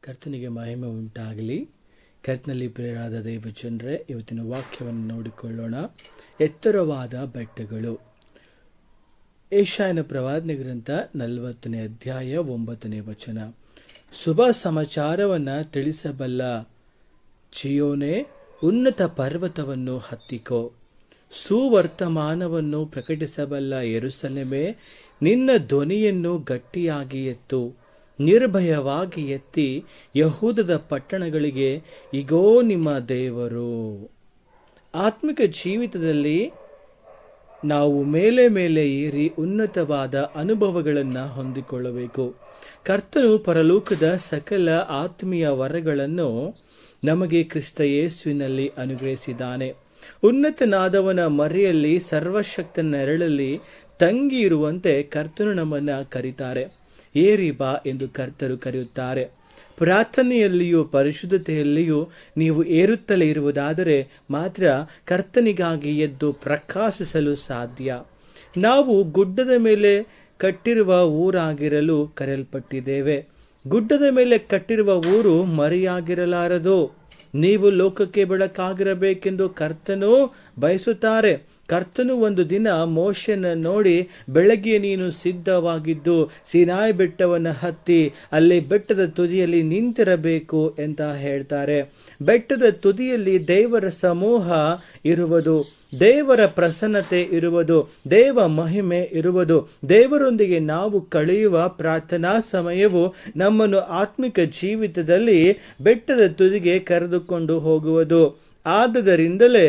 ಕರ್ತನಿಗೆ ಮಹಿಮೆ ಉಂಟಾಗಲಿ. ಕರ್ತನಲ್ಲಿ ಪ್ರಿಯರಾದ ದೈವಜನರೇ, ಇವತ್ತಿನ ವಾಕ್ಯವನ್ನು ನೋಡಿಕೊಳ್ಳೋಣ. ಎತ್ತರವಾದ ಬೆಟ್ಟಗಳು. ಯೆಶಾಯನ ಪ್ರವಾದನೆ ಗ್ರಂಥ 40ನೇ ಅಧ್ಯಾಯ 9ನೇ ವಚನ. ಶುಭ ಸಮಾಚಾರವನ್ನು ತಿಳಿಸಬಲ್ಲ ಚಿಯೋನೇ, ಉನ್ನತ ಪರ್ವತವನ್ನು ಹತ್ತಿಕೋ. ಸುವರ್ತಮಾನವನ್ನು ಪ್ರಕಟಿಸಬಲ್ಲ ಯೆರೂಸಲೇಮೇ, ನಿನ್ನ ಧ್ವನಿಯನ್ನು ಗಟ್ಟಿಯಾಗಿ ಎತ್ತು. ನಿರ್ಭಯವಾಗಿ ಎತ್ತಿ ಯಹೂದದ ಪಟ್ಟಣಗಳಿಗೆ, ಇಗೋ ನಿಮ್ಮ ದೇವರು. ಆತ್ಮಿಕ ಜೀವಿತದಲ್ಲಿ ನಾವು ಮೇಲೆ ಮೇಲೆ ಏರಿ ಉನ್ನತವಾದ ಅನುಭವಗಳನ್ನು ಹೊಂದಿಕೊಳ್ಳಬೇಕು. ಕರ್ತನು ಪರಲೋಕದ ಸಕಲ ಆತ್ಮೀಯ ವರಗಳನ್ನು ನಮಗೆ ಕ್ರಿಸ್ತ ಯೇಸುವಿನಲ್ಲಿ ಅನುಗ್ರಹಿಸಿದ್ದಾನೆ. ಉನ್ನತನಾದವನ ಮರೆಯಲ್ಲಿ, ಸರ್ವಶಕ್ತನ ನೆರಳಲ್ಲಿ ತಂಗಿ ಇರುವಂತೆ ಕರ್ತನು ನಮ್ಮನ್ನು ಕರೀತಾರೆ. ಏರಿ ಬಾ ಎಂದು ಕರ್ತರು ಕರೆಯುತ್ತಾರೆ. ಪ್ರಾರ್ಥನೆಯಲ್ಲಿಯೂ ಪರಿಶುದ್ಧತೆಯಲ್ಲಿಯೂ ನೀವು ಏರುತ್ತಲೇ ಇರುವುದಾದರೆ ಮಾತ್ರ ಕರ್ತನಿಗಾಗಿ ಎದ್ದು ಪ್ರಕಾಶಿಸಲು ಸಾಧ್ಯ. ನಾವು ಗುಡ್ಡದ ಮೇಲೆ ಕಟ್ಟಿರುವ ಊರಾಗಿರಲು ಕರೆಯಲ್ಪಟ್ಟಿದ್ದೇವೆ. ಗುಡ್ಡದ ಮೇಲೆ ಕಟ್ಟಿರುವ ಊರು ಮರೆಯಾಗಿರಲಾರದು. ನೀವು ಲೋಕಕ್ಕೆ ಬೆಳಕಾಗಿರಬೇಕೆಂದು ಕರ್ತನು ಬಯಸುತ್ತಾರೆ. ಕರ್ತನು ಒಂದು ದಿನ ಮೋಶೆಯನ್ನು ನೋಡಿ, ಬೆಳಗ್ಗೆ ನೀನು ಸಿದ್ಧವಾಗಿದ್ದು ಸೀನಾಯಿ ಬೆಟ್ಟವನ್ನು ಹತ್ತಿ ಅಲ್ಲಿ ಬೆಟ್ಟದ ತುದಿಯಲ್ಲಿ ನಿಂತಿರಬೇಕು ಅಂತ ಹೇಳ್ತಾರೆ. ಬೆಟ್ಟದ ತುದಿಯಲ್ಲಿ ದೇವರ ಸಮೂಹ ಇರುವುದು, ದೇವರ ಪ್ರಸನ್ನತೆ ಇರುವುದು, ದೇವ ಮಹಿಮೆ ಇರುವುದು. ದೇವರೊಂದಿಗೆ ನಾವು ಕಳೆಯುವ ಪ್ರಾರ್ಥನಾ ಸಮಯವು ನಮ್ಮನ್ನು ಆತ್ಮಿಕ ಜೀವಿತದಲ್ಲಿ ಬೆಟ್ಟದ ತುದಿಗೆ ಕರೆದುಕೊಂಡು ಹೋಗುವುದು. ಆದುದರಿಂದಲೇ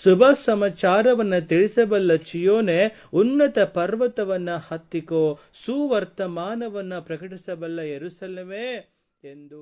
ಶುಭ ಸಮಾಚಾರವನ್ನು ತಿಳಿಸಬಲ್ಲ ಚಿಯೋನೆ, ಉನ್ನತ ಪರ್ವತವನ್ನು ಹತ್ತಿಕೋ. ಸುವರ್ತಮಾನವನ್ನು ಪ್ರಕಟಿಸಬಲ್ಲ ಯೆರೂಸಲೇಮೇ ಎಂದು